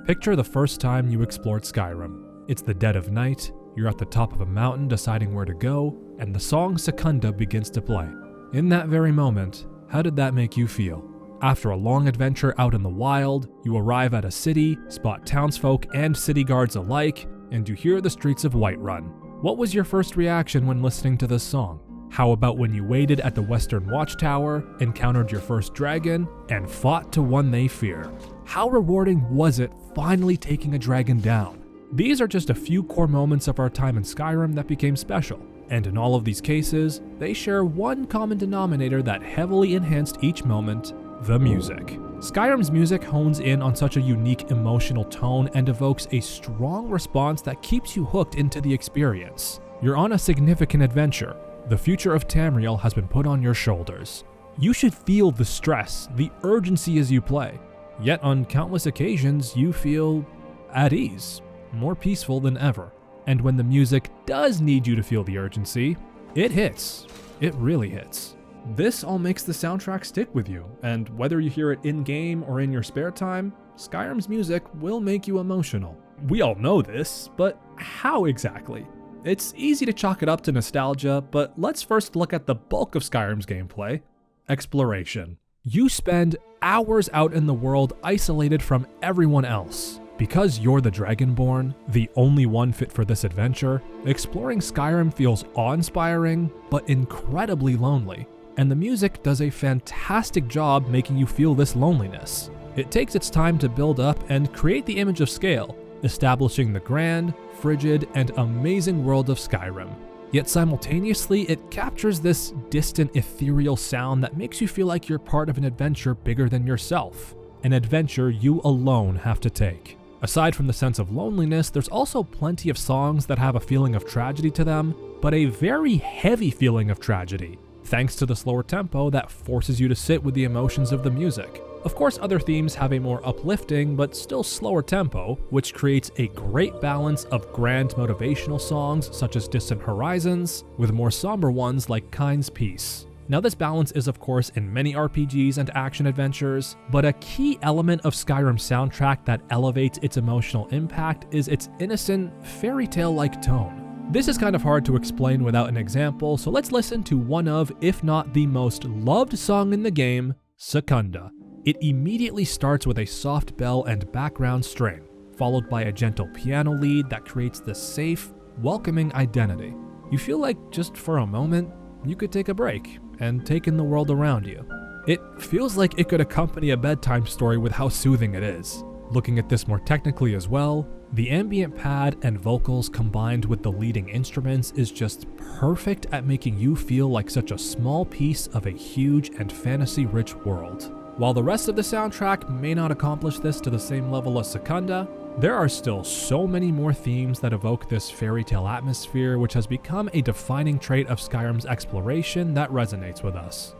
Picture the first time you explored Skyrim. It's the dead of night, you're at the top of a mountain deciding where to go, and the song Secunda begins to play. In that very moment, how did that make you feel? After a long adventure out in the wild, you arrive at a city, spot townsfolk and city guards alike, and you hear the streets of Whiterun. What was your first reaction when listening to this song? How about when you waited at the Western Watchtower, encountered your first dragon, and fought to one they fear? How rewarding was it finally taking a dragon down? These are just a few core moments of our time in Skyrim that became special, and in all of these cases, they share one common denominator that heavily enhanced each moment: the music. Skyrim's music hones in on such a unique emotional tone and evokes a strong response that keeps you hooked into the experience. You're on a significant adventure. The future of Tamriel has been put on your shoulders. You should feel the stress, the urgency as you play. Yet on countless occasions, you feel at ease, more peaceful than ever. And when the music does need you to feel the urgency, it hits. It really hits. This all makes the soundtrack stick with you, and whether you hear it in-game or in your spare time, Skyrim's music will make you emotional. We all know this, but how exactly? It's easy to chalk it up to nostalgia, but let's first look at the bulk of Skyrim's gameplay: exploration. You spend hours out in the world isolated from everyone else. Because you're the Dragonborn, the only one fit for this adventure, exploring Skyrim feels awe-inspiring, but incredibly lonely. And the music does a fantastic job making you feel this loneliness. It takes its time to build up and create the image of scale, establishing the grand, frigid, and amazing world of Skyrim. Yet simultaneously, it captures this distant, ethereal sound that makes you feel like you're part of an adventure bigger than yourself, an adventure you alone have to take. Aside from the sense of loneliness, there's also plenty of songs that have a feeling of tragedy to them, but a very heavy feeling of tragedy, thanks to the slower tempo that forces you to sit with the emotions of the music. Of course, other themes have a more uplifting but still slower tempo, which creates a great balance of grand motivational songs such as Distant Horizons, with more somber ones like Kind's Peace. Now, this balance is of course in many RPGs and action adventures, but a key element of Skyrim's soundtrack that elevates its emotional impact is its innocent, fairy tale-like tone. This is kind of hard to explain without an example, so let's listen to one of, if not the most loved song in the game, Secunda. It immediately starts with a soft bell and background string, followed by a gentle piano lead that creates this safe, welcoming identity. You feel like just for a moment, you could take a break and take in the world around you. It feels like it could accompany a bedtime story with how soothing it is. Looking at this more technically as well, the ambient pad and vocals combined with the leading instruments is just perfect at making you feel like such a small piece of a huge and fantasy-rich world. While the rest of the soundtrack may not accomplish this to the same level as Secunda, there are still so many more themes that evoke this fairy tale atmosphere, which has become a defining trait of Skyrim's exploration that resonates with us.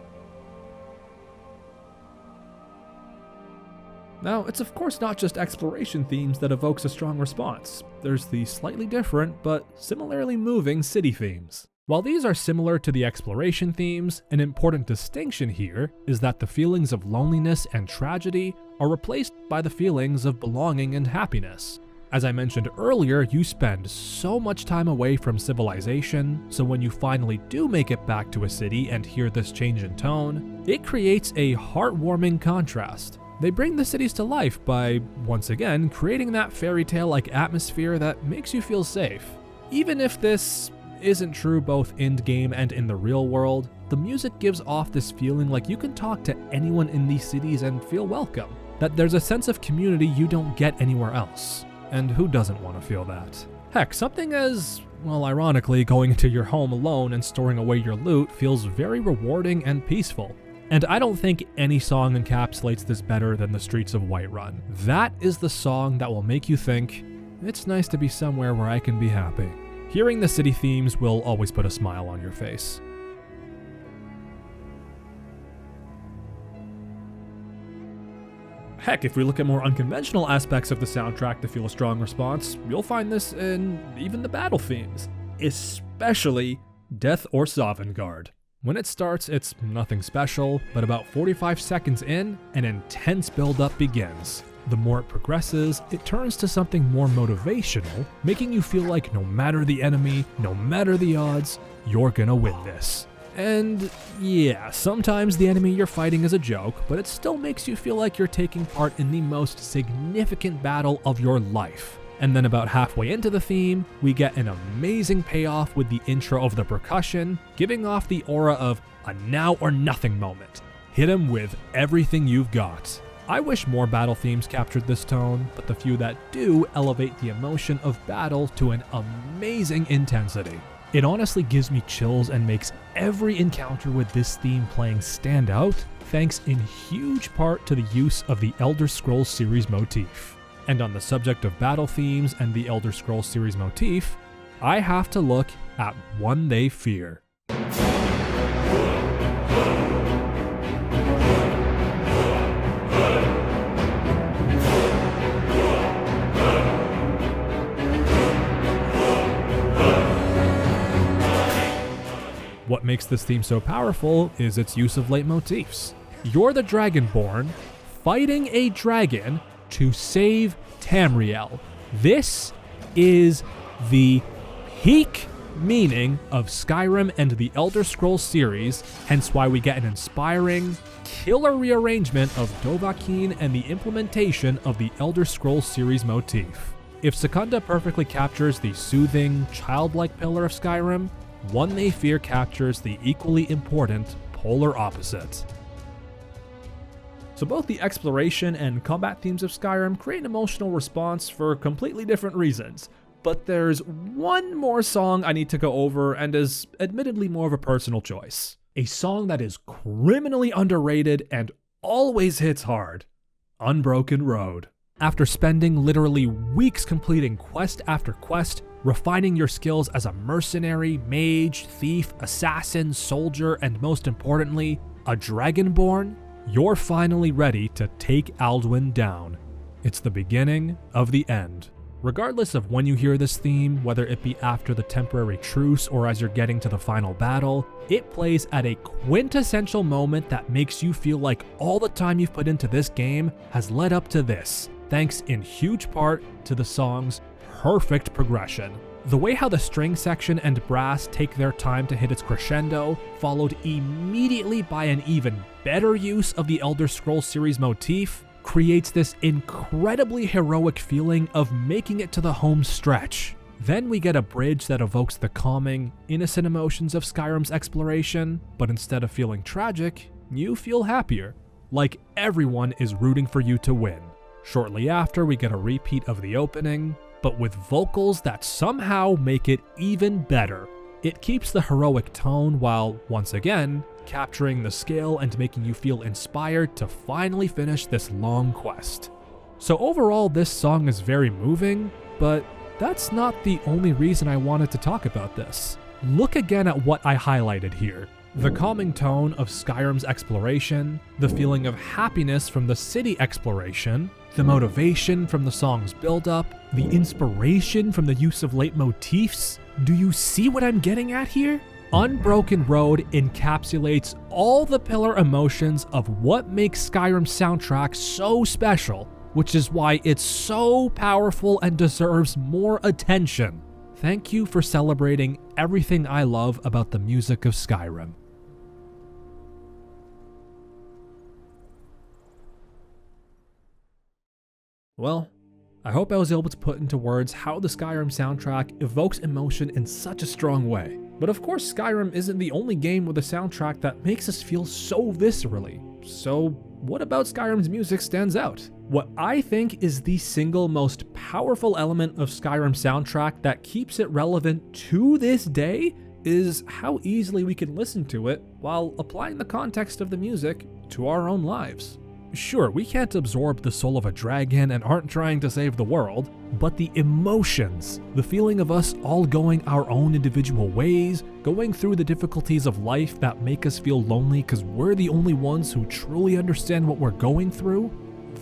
Now, it's of course not just exploration themes that evokes a strong response. There's the slightly different, but similarly moving city themes. While these are similar to the exploration themes, an important distinction here is that the feelings of loneliness and tragedy are replaced by the feelings of belonging and happiness. As I mentioned earlier, you spend so much time away from civilization, so when you finally do make it back to a city and hear this change in tone, it creates a heartwarming contrast. They bring the cities to life by, once again, creating that fairy tale-like atmosphere that makes you feel safe. Even if this isn't true both in-game and in the real world, the music gives off this feeling like you can talk to anyone in these cities and feel welcome, that there's a sense of community you don't get anywhere else. And who doesn't want to feel that? Heck, something as, well, ironically, going into your home alone and storing away your loot feels very rewarding and peaceful. And I don't think any song encapsulates this better than The Streets of Whiterun. That is the song that will make you think, it's nice to be somewhere where I can be happy. Hearing the city themes will always put a smile on your face. Heck, if we look at more unconventional aspects of the soundtrack to feel a strong response, you'll find this in even the battle themes, especially Death or Sovngarde. When it starts, it's nothing special, but about 45 seconds in, an intense build-up begins. The more it progresses, it turns to something more motivational, making you feel like no matter the enemy, no matter the odds, you're gonna win this. And yeah, sometimes the enemy you're fighting is a joke, but it still makes you feel like you're taking part in the most significant battle of your life. And then about halfway into the theme, we get an amazing payoff with the intro of the percussion, giving off the aura of a now or nothing moment. Hit 'em with everything you've got. I wish more battle themes captured this tone, but the few that do elevate the emotion of battle to an amazing intensity. It honestly gives me chills and makes every encounter with this theme playing stand out, thanks in huge part to the use of the Elder Scrolls series motif. And on the subject of battle themes and the Elder Scrolls series motif, I have to look at One They Fear. What makes this theme so powerful is its use of leitmotifs. You're the Dragonborn, fighting a dragon to save Tamriel. This is the peak meaning of Skyrim and the Elder Scrolls series, hence why we get an inspiring, killer rearrangement of Dovahkiin and the implementation of the Elder Scrolls series motif. If Secunda perfectly captures the soothing, childlike pillar of Skyrim, One They Fear captures the equally important polar opposite. So both the exploration and combat themes of Skyrim create an emotional response for completely different reasons, but there's one more song I need to go over and is admittedly more of a personal choice. A song that is criminally underrated and always hits hard. Unbroken Road. After spending literally weeks completing quest after quest, refining your skills as a mercenary, mage, thief, assassin, soldier, and most importantly, a Dragonborn, you're finally ready to take Alduin down. It's the beginning of the end. Regardless of when you hear this theme, whether it be after the temporary truce or as you're getting to the final battle, it plays at a quintessential moment that makes you feel like all the time you've put into this game has led up to this, thanks in huge part to the song's perfect progression. The way how the string section and brass take their time to hit its crescendo, followed immediately by an even better use of the Elder Scrolls series motif, creates this incredibly heroic feeling of making it to the home stretch. Then we get a bridge that evokes the calming, innocent emotions of Skyrim's exploration, but instead of feeling tragic, you feel happier, like everyone is rooting for you to win. Shortly after, we get a repeat of the opening, but with vocals that somehow make it even better. It keeps the heroic tone while, once again, capturing the scale and making you feel inspired to finally finish this long quest. So overall, this song is very moving, but that's not the only reason I wanted to talk about this. Look again at what I highlighted here. The calming tone of Skyrim's exploration, the feeling of happiness from the city exploration, the motivation from the song's build-up, the inspiration from the use of leitmotifs. Do you see what I'm getting at here? Unbroken Road encapsulates all the pillar emotions of what makes Skyrim's soundtrack so special, which is why it's so powerful and deserves more attention. Thank you for celebrating everything I love about the music of Skyrim. Well, I hope I was able to put into words how the Skyrim soundtrack evokes emotion in such a strong way. But of course, Skyrim isn't the only game with a soundtrack that makes us feel so viscerally. So what about Skyrim's music stands out? What I think is the single most powerful element of Skyrim's soundtrack that keeps it relevant to this day is how easily we can listen to it while applying the context of the music to our own lives. Sure, we can't absorb the soul of a dragon and aren't trying to save the world, but the emotions, the feeling of us all going our own individual ways, going through the difficulties of life that make us feel lonely because we're the only ones who truly understand what we're going through,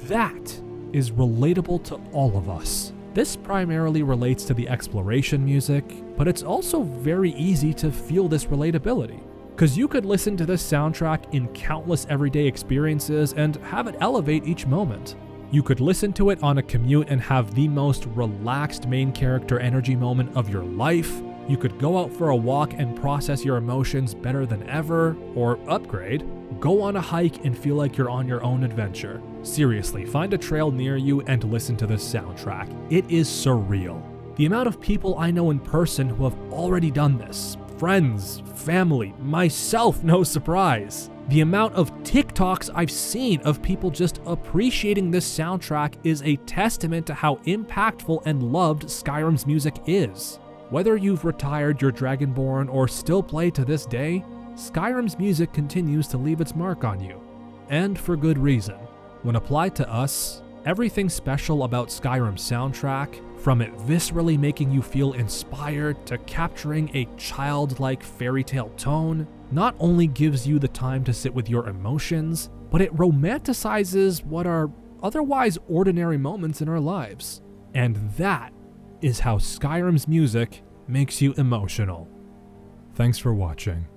that is relatable to all of us. This primarily relates to the exploration music, but it's also very easy to feel this relatability. Because you could listen to this soundtrack in countless everyday experiences and have it elevate each moment. You could listen to it on a commute and have the most relaxed main character energy moment of your life. You could go out for a walk and process your emotions better than ever, or upgrade, go on a hike and feel like you're on your own adventure. Seriously, find a trail near you and listen to this soundtrack. It is surreal. The amount of people I know in person who have already done this, friends, family, myself, no surprise. The amount of TikToks I've seen of people just appreciating this soundtrack is a testament to how impactful and loved Skyrim's music is. Whether you've retired your Dragonborn or still play to this day, Skyrim's music continues to leave its mark on you. And for good reason. When applied to us, everything special about Skyrim's soundtrack, from it viscerally making you feel inspired to capturing a childlike fairy tale tone, not only gives you the time to sit with your emotions, but it romanticizes what are otherwise ordinary moments in our lives. And that is how Skyrim's music makes you emotional. Thanks for watching.